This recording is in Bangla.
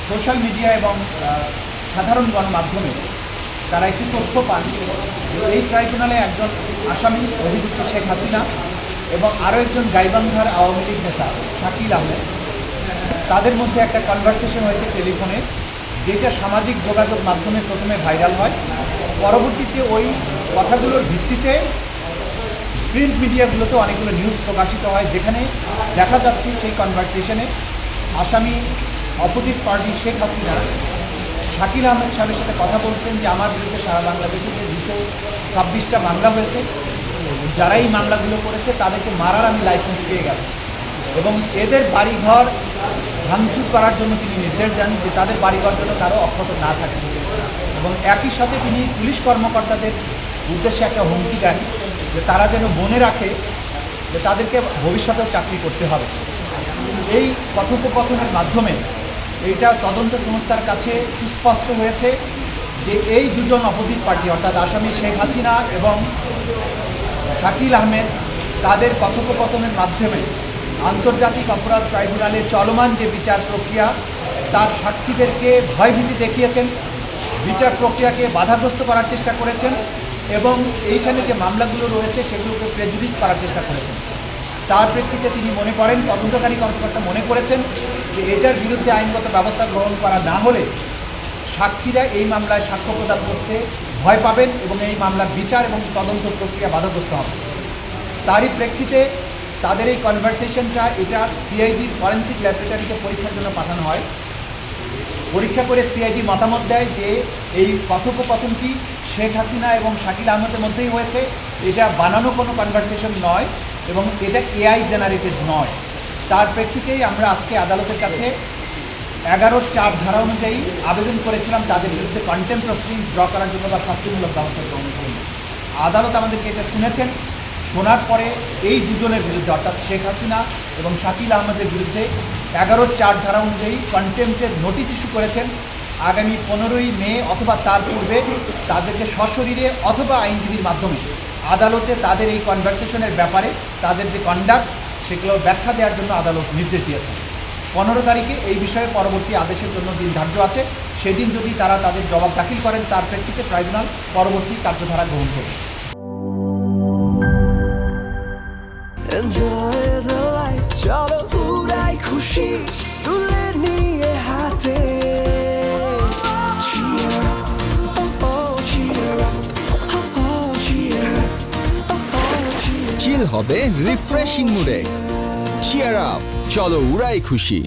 সোশ্যাল মিডিয়া এবং সাধারণ গণমাধ্যমে তারা একটি তথ্য পান এই ট্রাইব্যুনালে একজন আসামি অভিযুক্ত শেখ হাসিনা এবং আরও একজন গাইবান্ধার আওয়ামী লীগ নেতা শাকিল আহমেদ, তাদের মধ্যে একটা কনভারসেশন হয়েছে টেলিফোনে, যেটা সামাজিক যোগাযোগ মাধ্যমে প্রথমে ভাইরাল হয়। পরবর্তীতে ওই কথাগুলোর ভিত্তিতে প্রিন্ট মিডিয়াগুলোতে অনেকগুলো নিউজ প্রকাশিত হয়, যেখানে দেখা যাচ্ছে সেই কনভারসেশনে আসামি অপোজিট পার্টি শেখ হাসিনা শাকিল আহমেদ সাহেবের সাথে কথা বলছেন যে আমার বিরুদ্ধে সারা বাংলাদেশে যে 226টা মামলা হয়েছে, যারা এই মামলাগুলো করেছে তাদেরকে মারার আমি লাইসেন্স পেয়ে গেছি এবং এদের বাড়িঘর ভাঙচুর করার জন্য তিনি নির্দেশ দেন যে তাদের বাড়িঘর যেন কারো অক্ষত না থাকে এবং একই সাথে তিনি পুলিশ কর্মকর্তাদের উদ্দেশ্যে একটা হুমকি দেন যে তারা যেন মনে রাখে যে তাদেরকে ভবিষ্যতেও চাকরি করতে হবে। এই কথোপকথনের মাধ্যমে এইটা তদন্ত সংস্থার কাছে সুস্পষ্ট হয়েছে যে এই দুজন অপোজিট পার্টি অর্থাৎ আসামি শেখ হাসিনা এবং শাকিল আহমেদ তাদের কথোপকথনের মাধ্যমে আন্তর্জাতিক অপরাধ ট্রাইব্যুনালে চলমান যে বিচার প্রক্রিয়া তার সাক্ষীদেরকে ভয়ভীতি দেখিয়েছেন, বিচার প্রক্রিয়াকে বাধাগ্রস্ত করার চেষ্টা করেছেন এবং এইখানে যে মামলাগুলো রয়েছে সেগুলোকে প্রেজুডিস করার চেষ্টা করেছেন। তার প্রেক্ষিতে তিনি মনে করেন, তদন্তকারী কর্মকর্তা মনে করেছেন যে এটার বিরুদ্ধে আইনগত ব্যবস্থা গ্রহণ করা না হলে সাক্ষীরা এই মামলায় সাক্ষ্য প্রদান করতে ভয় পাবেন এবং এই মামলার বিচার এবং তদন্ত প্রক্রিয়া বাধাগ্রস্ত হবে। তারই প্রেক্ষিতে তাদের এই কনভারসেশনটা এটা সিআইডির ফরেন্সিক ল্যাবরেটরিতে পরীক্ষার জন্য পাঠানো হয়। পরীক্ষা করে সিআইডি মতামত দেয় যে এই কথোপকথনটি শেখ হাসিনা এবং শাকিল আহমেদের মধ্যেই হয়েছে, এটা বানানো কোনো কনভারসেশন নয় এবং এটা এআই জেনারেটেড নয়। তার প্রেক্ষিতেই আমরা আজকে আদালতের কাছে 11(4) ধারা অনুযায়ী আবেদন করেছিলাম তাদের বিরুদ্ধে কন্টেম্প্ট প্রসিডিংস ড্র করার জন্য বা শাস্তিমূলক ব্যবস্থা গ্রহণ করুন। আদালত আমাদেরকে এটা শুনেছেন। শোনার পরে এই দুজনের বিরুদ্ধে অর্থাৎ শেখ হাসিনা এবং শাকিল আহমেদের বিরুদ্ধে 11(4) ধারা অনুযায়ী কন্টেম্প্টের নোটিশ ইস্যু করেছেন। আগামী 15ই মে অথবা তার পূর্বে তাদেরকে সশরীরে অথবা আইনজীবীর মাধ্যমে আদালতে তাদের এই কনভারসেশনের ব্যাপারে তাদের যে কন্ডাক্ট সেগুলো ব্যাখ্যা দেওয়ার জন্য আদালত নির্দেশ দিয়েছেন। 15 তারিখে এই বিষয়ে পরবর্তী আদেশের জন্য দিন ধার্য আছে। সেদিন যদি তারা তাদের জবাব দাখিল করেন তার প্রেক্ষিতে ট্রাইব্যুনাল পরবর্তী কার্যধারা গ্রহণ করবে। Enjoy the life, চলো উড়াই খুশি তুলে নিয়ে হাতে। Cheer up, oh oh, cheer up, oh oh, cheer up, oh oh, cheer up. চিল হবে রিফ্রেশিং মুডে। চিয়ার আপ, চলো উড়াই খুশি।